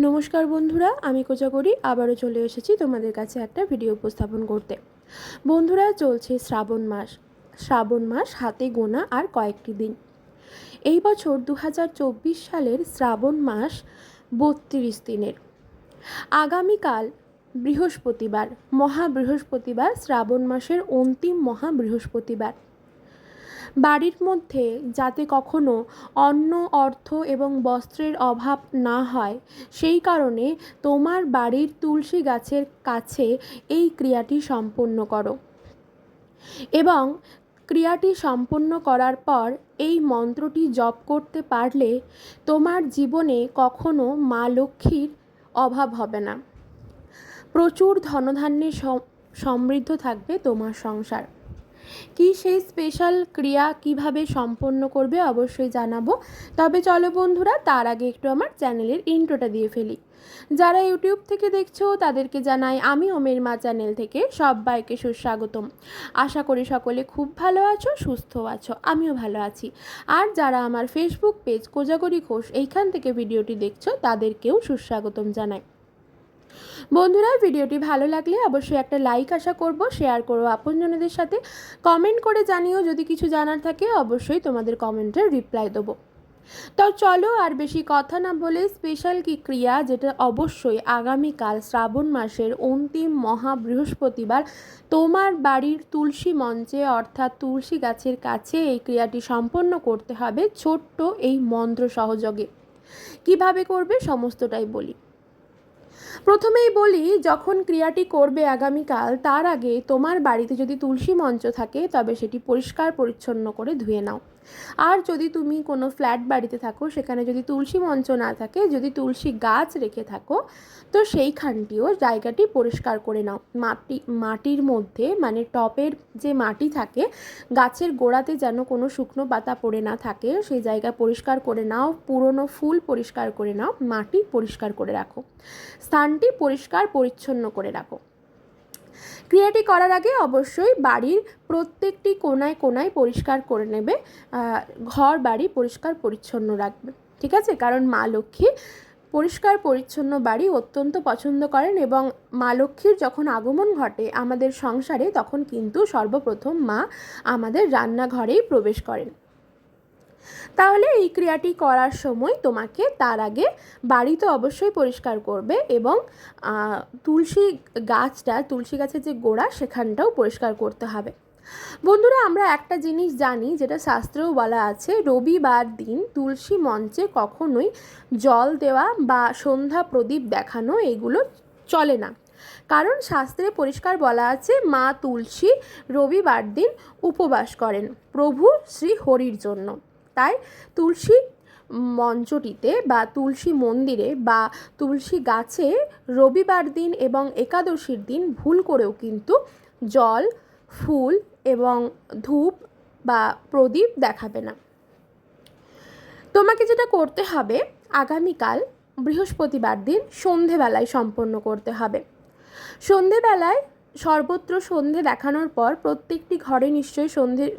নমস্কার বন্ধুরা, আমি কোজাগরি আবারও চলে এসেছি তোমাদের কাছে একটা ভিডিও উপস্থাপন করতে। বন্ধুরা, চলছে শ্রাবণ মাস হাতে গোনা আর কয়েকটি দিন। এই বছর 2024 সালের শ্রাবণ মাস 32 দিনের। আগামীকাল বৃহস্পতিবার, মহাবৃহস্পতিবার, শ্রাবণ মাসের অন্তিম মহাবৃহস্পতিবার। বাড়ির মধ্যে যাতে কখনো অন্ন, অর্থ এবং বস্ত্রের অভাব না হয়, সেই কারণে তোমার বাড়ির তুলসী গাছের কাছে এই ক্রিয়াটি সম্পন্ন করো এবং ক্রিয়াটি সম্পন্ন করার পর এই মন্ত্রটি জপ করতে পারলে তোমার জীবনে কখনো মা লক্ষ্মীর অভাব হবে না। প্রচুর ধনধান্যে সমৃদ্ধ থাকবে তোমার সংসার। কি সেই স্পেশাল ক্রিয়া কিভাবে সম্পন্ন করবে অবশ্যই জানাবো। তবে চলো বন্ধুরা, তার আগে একটু আমার চ্যানেলের ইন্ট্রোটা দিয়ে ফেলি। যারা ইউটিউব থেকে দেখছো তাদেরকে জানাই আমি ওমের মা চ্যানেল থেকে সবাইকে সুস্বাগতম। আশা করি সকলে খুব ভালো আছো, সুস্থ আছো, আমিও ভালো আছি। আর যারা আমার ফেসবুক পেজ কোজাগরি ঘোষ এইখান থেকে ভিডিওটি দেখছো তাদেরকেও সুস্বাগতম জানাই। বন্ধুরা, ভিডিওটি ভালো লাগলে অবশ্যই একটা লাইক আশা করব, শেয়ার করো আপনজনদের সাথে, কমেন্ট করে জানিও যদি কিছু জানার থাকে, অবশ্যই তোমাদের কমেন্টের রিপ্লাই দেবো। তো চলো আর বেশি কথা না বলে স্পেশাল কি ক্রিয়া, যেটা অবশ্যই আগামীকাল শ্রাবণ মাসের অন্তিম মহা বৃহস্পতিবার তোমার বাড়ির তুলসী মঞ্চে অর্থাৎ তুলসী গাছের কাছে এই ক্রিয়াটি সম্পন্ন করতে হবে ছোট্ট এই মন্ত্র সহযোগে। কিভাবে করবে সমস্তটাই বলি। প্রথমেই বলি, যখন ক্রিয়াটি করবে আগামীকাল, তার আগে তোমার বাড়িতে যদি তুলসী মঞ্চ থাকে তবে সেটি পরিষ্কার পরিচ্ছন্ন করে ধুয়ে নাও। আর যদি তুমি কোনো ফ্ল্যাট বাড়িতে থাকো, সেখানে যদি তুলসী মঞ্চ না থাকে, যদি তুলসী গাছ রেখে থাকো, তো সেইখানটিও জায়গাটি পরিষ্কার করে নাও। মাটির মধ্যে মানে টপের যে মাটি থাকে, গাছের গোড়াতে যেন কোনো শুকনো পাতা পড়ে না থাকে, সেই জায়গা পরিষ্কার করে নাও। পুরনো ফুল পরিষ্কার করে নাও, মাটি পরিষ্কার করে রাখো, স্থানটি পরিষ্কার পরিচ্ছন্ন করে রাখো। ক্রিয়াটি করার আগে অবশ্যই বাড়ির প্রত্যেকটি কোনায় কোনায় পরিষ্কার করে নেবে, ঘর বাড়ি পরিষ্কার পরিচ্ছন্ন রাখবে, ঠিক আছে? কারণ মা লক্ষ্মী পরিষ্কার পরিচ্ছন্ন বাড়ি অত্যন্ত পছন্দ করেন এবং মা লক্ষ্মীর যখন আগমন ঘটে আমাদের সংসারে, তখন কিন্তু সর্বপ্রথম মা আমাদের রান্নাঘরেই প্রবেশ করেন। তাহলে এই ক্রিয়াটি করার সময় তোমাকে তার আগে বাড়ি তো অবশ্যই পরিষ্কার করবে এবং তুলসী গাছের যে গোড়া সেখানটাও পরিষ্কার করতে হবে। বন্ধুরা, আমরা একটা জিনিস জানি, যেটা শাস্ত্রেও বলা আছে, রবিবার দিন তুলসী মঞ্চে কখনোই জল দেওয়া বা সন্ধ্যা প্রদীপ দেখানো এগুলো চলে না। কারণ শাস্ত্রে পরিষ্কার বলা আছে, মা তুলসী রবিবার দিন উপবাস করেন প্রভু শ্রী হরির জন্য। তাই তুলসী মঞ্চটিতে বা তুলসী মন্দিরে বা তুলসী গাছে রবিবার দিন এবং একাদশীর দিন ভুল করেও কিন্তু জল, ফুল এবং ধূপ বা প্রদীপ দেখাবে না। তোমাকে যেটা করতে হবে, আগামীকাল বৃহস্পতিবার দিন সন্ধেবেলায় সম্পন্ন করতে হবে। সন্ধেবেলায় সর্বত্র সন্ধে দেখানোর পর প্রত্যেকটি ঘরে নিশ্চয়ই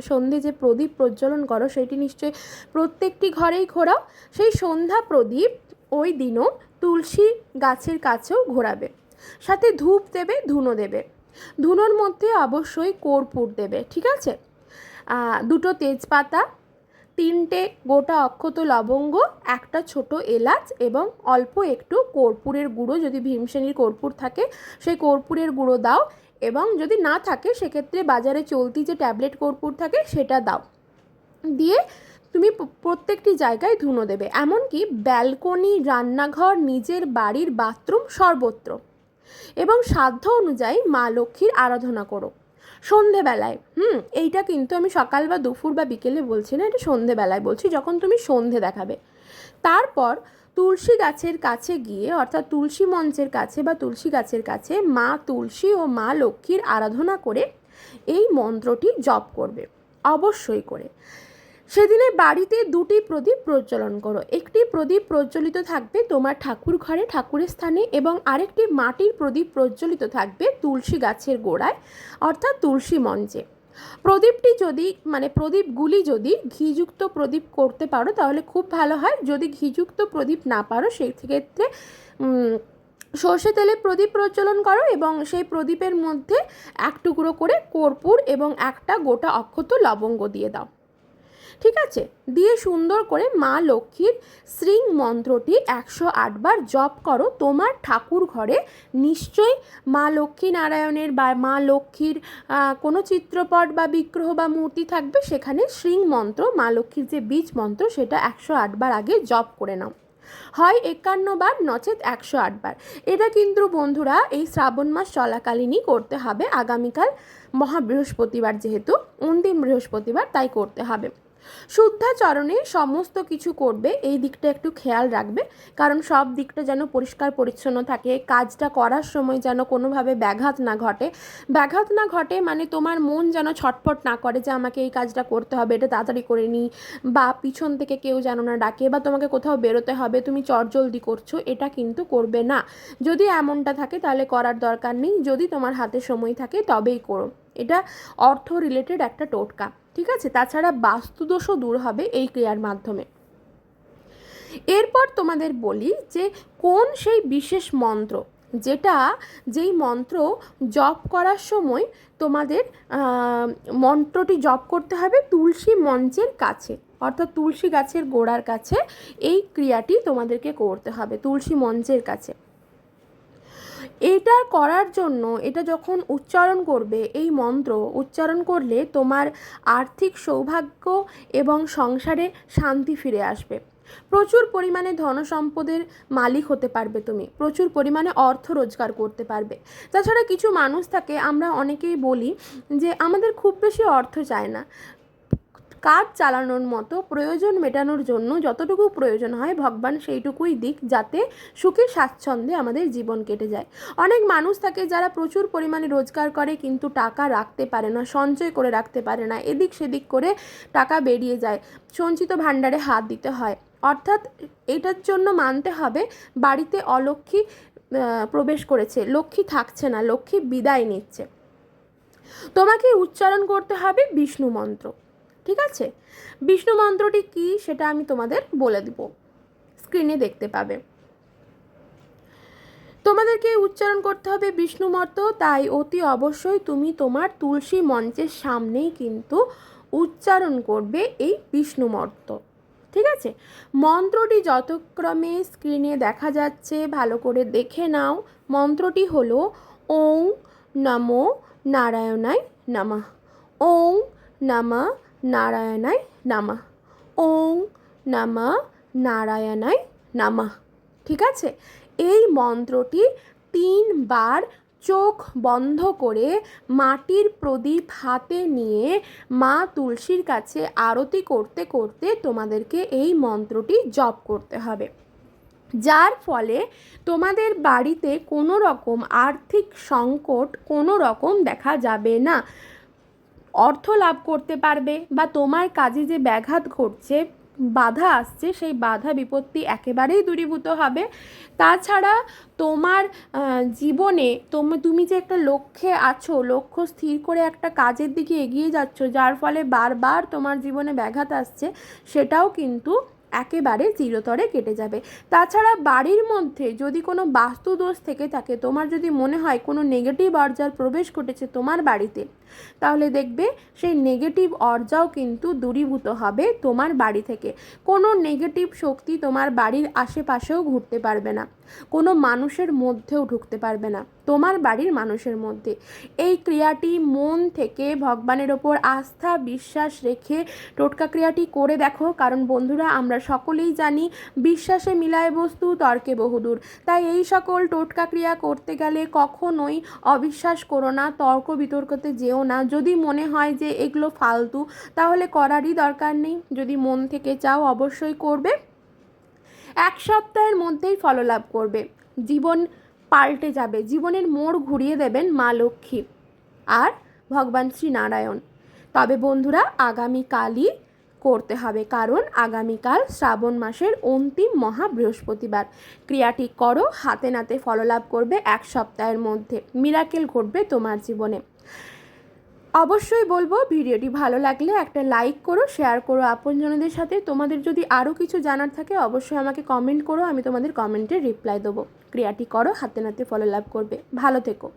সন্ধে যে প্রদীপ প্রজ্বলন করো সেটি নিশ্চয়ই প্রত্যেকটি ঘরেই ঘোরাও। সেই সন্ধ্যা প্রদীপ ওই দিনও তুলসী গাছের কাছেও ঘোরাবে, সাথে ধূপ দেবে, ধুনো দেবে। ধুনোর মধ্যে অবশ্যই কর্পূর দেবে, ঠিক আছে? 2টো তেজপাতা, 3টে গোটা অক্ষত লবঙ্গ, একটা ছোট এলাচ এবং অল্প একটু কর্পূরের গুঁড়ো, যদি ভীমসেনীর কর্পূর থাকে সেই কর্পূরের গুঁড়ো দাও, এবং যদি না থাকে সেক্ষেত্রে বাজারে চলতি যে ট্যাবলেট কর্পূর থাকে সেটা দাও। দিয়ে তুমি প্রত্যেকটি জায়গায় ধুনো দেবে, এমনকি ব্যালকনি, রান্নাঘর, নিজের বাড়ির বাথরুম, সর্বত্র। এবং সাধ্য অনুযায়ী মা লক্ষ্মীর আরাধনা করো সন্ধেবেলায়। এইটা কিন্তু আমি সকাল বা দুপুর বা বিকেলে বলছি না, এটা সন্ধেবেলায় বলছি, যখন তুমি সন্ধে দেখাবে। তারপর তুলসী গাছের কাছে গিয়ে, অর্থাৎ তুলসী মঞ্চের কাছে বা তুলসী গাছের কাছে মা তুলসী ও মা লক্ষ্মীর আরাধনা করে এই মন্ত্রটি জপ করবে অবশ্যই করে। সেদিনে বাড়িতে 2টি প্রদীপ প্রজ্বলন করো। একটি প্রদীপ প্রজ্বলিত থাকবে তোমার ঠাকুর ঘরে, ঠাকুরের স্থানে, এবং আরেকটি মাটির প্রদীপ প্রজ্বলিত থাকবে তুলসী গাছের গোড়ায় অর্থাৎ তুলসী মঞ্চে। প্রদীপটি যদি প্রদীপগুলি যদি ঘিযুক্ত প্রদীপ করতে পারো তাহলে খুব ভালো হয়। যদি ঘিযুক্ত প্রদীপ না পারো সেই ক্ষেত্রে সর্ষে তেলে প্রদীপ প্রজ্বলন করো এবং সেই প্রদীপের মধ্যে এক টুকরো করে কর্পূর এবং একটা গোটা অক্ষত লবঙ্গ দিয়ে দাও। ঠিক আছে, দিয়ে সুন্দর করে মা লক্ষ্মীর শ্রীং মন্ত্রটি 108 বার জপ করো। তোমার ঠাকুর ঘরে নিশ্চয়ই মা লক্ষ্মী নারায়ণের বা মা লক্ষ্মীর কোনো চিত্রপট বা বিগ্রহ বা মূর্তি থাকবে, সেখানে শ্রীং মন্ত্র মা লক্ষ্মীর যে বীজ মন্ত্র সেটা 108 বার আগে জপ করে নাও, হয় 51 বার নচেত 108 বার। এটা কিন্তু বন্ধুরা এই শ্রাবণ মাস চলাকালীনই করতে হবে। আগামীকাল মহাবৃহস্পতিবার, যেহেতু অন্তিম বৃহস্পতিবার, তাই করতে হবে। শুদ্ধাচরণে সমস্ত কিছু করবে, এই দিকটা একটু খেয়াল রাখবে, কারণ সব দিকটা যেন পরিষ্কার পরিচ্ছন্ন থাকে। কাজটা করার সময় যেন কোনোভাবে ব্যাঘাত না ঘটে, মানে তোমার মন যেন ছটফট না করে যে আমাকে এই কাজটা করতে হবে, এটা তাড়াতাড়ি করে নিই, বা পিছন থেকে কেউ যেন না ডাকে, বা তোমাকে কোথাও বেরোতে হবে তুমি চটজলদি করছো, এটা কিন্তু করবে না। যদি এমনটা থাকে তাহলে করার দরকার নেই, যদি তোমার হাতে সময় থাকে তবেই করো। এটা অর্থ রিলেটেড একটা টোটকা, ঠিক আছে? তাছাড়া বাস্তুদোষও দূর হবে এই ক্রিয়ার মাধ্যমে। এরপর তোমাদের বলি যে কোন সেই বিশেষ মন্ত্র, যেই মন্ত্র জপ করার সময় তোমাদের মন্ত্রটি জপ করতে হবে তুলসী মঞ্চের কাছে, অর্থাৎ তুলসী গাছের গোড়ার কাছে এই ক্রিয়াটি তোমাদেরকে করতে হবে, তুলসী মঞ্চের কাছে। এটা করার জন্য, এটা যখন উচ্চারণ করবে, এই মন্ত্র উচ্চারণ করলে তোমার আর্থিক সৌভাগ্য এবং সংসারে শান্তি ফিরে আসবে। প্রচুর পরিমাণে ধনসম্পদের মালিক হতে পারবে, তুমি প্রচুর পরিমাণে অর্থ রোজগার করতে পারবে। তাছাড়া কিছু মানুষ থাকে, আমরা অনেকেই বলি যে আমাদের খুব বেশি অর্থ চায় না, কাজ চালানোর মতো, প্রয়োজন মেটানোর জন্য যতটুকু প্রয়োজন হয় ভগবান সেইটুকুই দিক, যাতে সুখে স্বাচ্ছন্দ্যে আমাদের জীবন কেটে যায়। অনেক মানুষ থাকে যারা প্রচুর পরিমাণে রোজগার করে কিন্তু টাকা রাখতে পারে না, সঞ্চয় করে রাখতে পারে না, এদিক সেদিক করে টাকা বেরিয়ে যায়, সঞ্চিত ভাণ্ডারে হাত দিতে হয়। অর্থাৎ এটার জন্য মানতে হবে বাড়িতে অলক্ষ্মী প্রবেশ করেছে, লক্ষ্মী থাকছে না, লক্ষ্মী বিদায় নিচ্ছে। তোমাকে উচ্চারণ করতে হবে বিষ্ণু মন্ত্র, ঠিক আছে? বিষ্ণু মন্ত্রটি কি সেটা আমি তোমাদের বলে দিব, স্ক্রিনে দেখতে পাবে। তোমাদেরকে উচ্চারণ করতে হবে বিষ্ণু মন্ত্র, তাই অতি অবশ্যই তুমি তোমার তুলসী মঞ্চের সামনেই কিন্তু উচ্চারণ করবে এই বিষ্ণু মন্ত্র, ঠিক আছে? মন্ত্রটি যথাক্রমে স্ক্রিনে দেখা যাচ্ছে, ভালো করে দেখে নাও। মন্ত্রটি হলো ওং নমো নারায়ণায় নমঃ, ওং নমঃ নারায়ণায় নমঃ, ওং নমঃ নারায়ণায় নমঃ, ঠিক আছে? এই মন্ত্রটি 3 বার চোখ বন্ধ করে মাটির প্রদীপ হাতে নিয়ে মা তুলসীর কাছে আরতি করতে করতে তোমাদেরকে এই মন্ত্রটি জপ করতে হবে, যার ফলে তোমাদের বাড়িতে কোনো রকম আর্থিক সংকট কোনো রকম দেখা যাবে না। অর্থ লাভ করতে পারবে, বা তোমার কাজে যে ব্যাঘাত ঘটছে, বাধা আসছে, সেই বাধা বিপত্তি একেবারেই দূরীভূত হবে। তাছাড়া তোমার জীবনে তুমি যে একটা লক্ষ্যে আছো, লক্ষ্য স্থির করে একটা কাজের দিকে এগিয়ে যাচ্ছ, যার ফলে বারবার তোমার জীবনে ব্যাঘাত আসছে, সেটাও কিন্তু একেবারে চিরতরে কেটে যাবে। তাছাড়া বাড়ির মধ্যে যদি কোনো বাস্তুদোষ থেকে থাকে, তোমার যদি মনে হয় কোনো নেগেটিভ অর্জার প্রবেশ ঘটেছে তোমার বাড়িতে, তাহলে দেখবে সেই নেগেটিভ অর্জাও কিন্তু দূরীভূত হবে তোমার বাড়ি থেকে। কোনো নেগেটিভ শক্তি তোমার বাড়ির আশেপাশেও ঘুরতে পারবে না, কোনো মানুষের মধ্যেও ঢুকতে পারবে না, তোমার বাড়ির মানুষের মধ্যে। এই ক্রিয়াটি মন থেকে ভগবানের ওপর আস্থা বিশ্বাস রেখে টোটকা ক্রিয়াটি করে দেখো, কারণ বন্ধুরা আমরা সকলেই জানি বিশ্বাসে মিলায় বস্তু তর্কে বহুদূর। তাই এই সকল টোটকা ক্রিয়া করতে গেলে কখনোই অবিশ্বাস করো না, তর্ক বিতর্কতে যেও না। যদি মনে হয় যে এগুলো ফালতু, তাহলে করারই দরকার নেই। যদি মন থেকে চাও অবশ্যই করবে, 1 সপ্তাহের মধ্যেই ফললাভ করবে, জীবন পাল্টে যাবে, জীবনের মোড় ঘুরিয়ে দেবেন মা লক্ষ্মী আর ভগবান শ্রী নারায়ণ। তবে বন্ধুরা আগামীকালই করতে হবে, কারণ আগামীকাল শ্রাবণ মাসের অন্তিম মহা বৃহস্পতিবার। ক্রিয়াটি করো, হাতে নাতে ফললাভ করবে, 1 সপ্তাহের মধ্যে মিরাকেল ঘটবে তোমার জীবনে। অবশ্যই বলবো ভিডিওটি ভালো লাগলে একটা লাইক করো, শেয়ার করো আপনজনদের সাথে। তোমাদের যদি আরও কিছু জানার থাকে অবশ্যই আমাকে কমেন্ট করো, আমি তোমাদের কমেন্টের রিপ্লাই দেবো। ক্রিয়াটি করো, হাতে নাতে ফল লাভ করবে। ভালো থেকো।